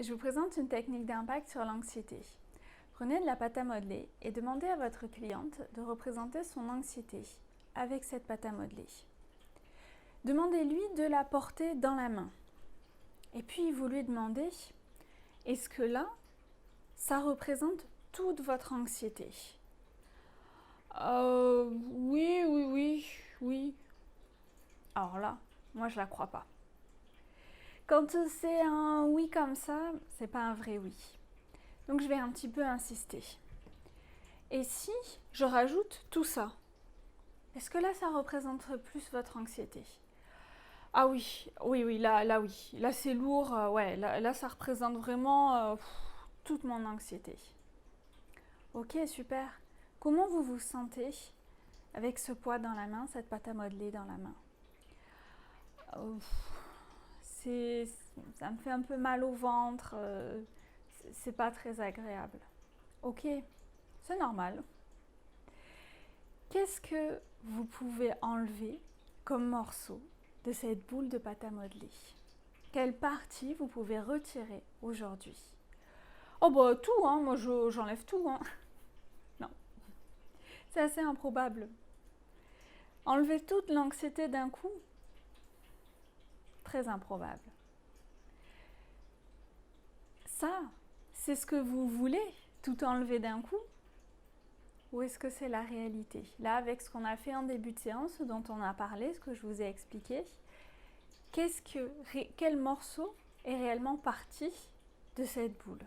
Je vous présente une technique d'impact sur l'anxiété. Prenez de la pâte à modeler et demandez à votre cliente de représenter son anxiété avec cette pâte à modeler. Demandez-lui de la porter dans la main. Et puis vous lui demandez, est-ce que là, ça représente toute votre anxiété? Oui. Alors là, moi je la crois pas. Quand c'est un oui comme ça, c'est pas un vrai oui. Donc je vais un petit peu insister. Et si je rajoute tout ça, est-ce que là ça représente plus votre anxiété? Ah oui, là oui. Là c'est lourd, ouais, là ça représente vraiment toute mon anxiété. Ok, super. Comment vous vous sentez avec ce poids dans la main, cette pâte à modeler dans la main? Ça me fait un peu mal au ventre, c'est pas très agréable. Ok, c'est normal. Qu'est-ce que vous pouvez enlever comme morceau de cette boule de pâte à modeler? Quelle partie vous pouvez retirer aujourd'hui? Oh bah tout, hein, moi j'enlève tout. Hein. Non, c'est assez improbable. Enlever toute l'anxiété d'un coup? Très improbable. Ça, c'est ce que vous voulez, tout enlever d'un coup? Ou est-ce que c'est la réalité? Là, avec ce qu'on a fait en début de séance, ce dont on a parlé, ce que je vous ai expliqué, quel morceau est réellement parti de cette boule?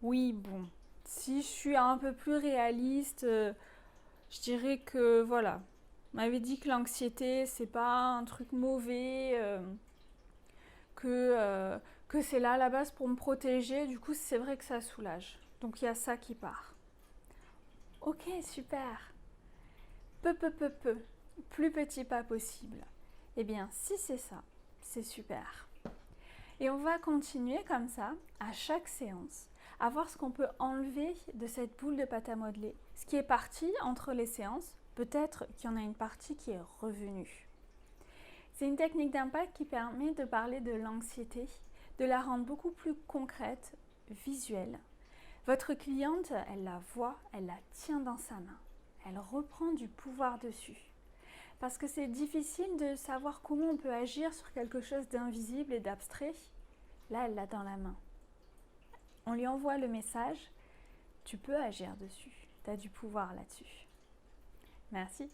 Oui, bon, si je suis un peu plus réaliste, je dirais que voilà, on m'avait dit que l'anxiété, c'est pas un truc mauvais, que c'est là à la base pour me protéger, du coup c'est vrai que ça soulage. Donc il y a ça qui part. Ok, super. Peu, plus petit pas possible. Eh bien, si c'est ça, c'est super. Et on va continuer comme ça, à chaque séance, à voir ce qu'on peut enlever de cette boule de pâte à modeler. Ce qui est parti entre les séances, peut-être qu'il y en a une partie qui est revenue. C'est une technique d'impact qui permet de parler de l'anxiété, de la rendre beaucoup plus concrète, visuelle. Votre cliente, elle la voit, elle la tient dans sa main. Elle reprend du pouvoir dessus. Parce que c'est difficile de savoir comment on peut agir sur quelque chose d'invisible et d'abstrait. Là, elle l'a dans la main. On lui envoie le message, tu peux agir dessus, tu as du pouvoir là-dessus. Merci.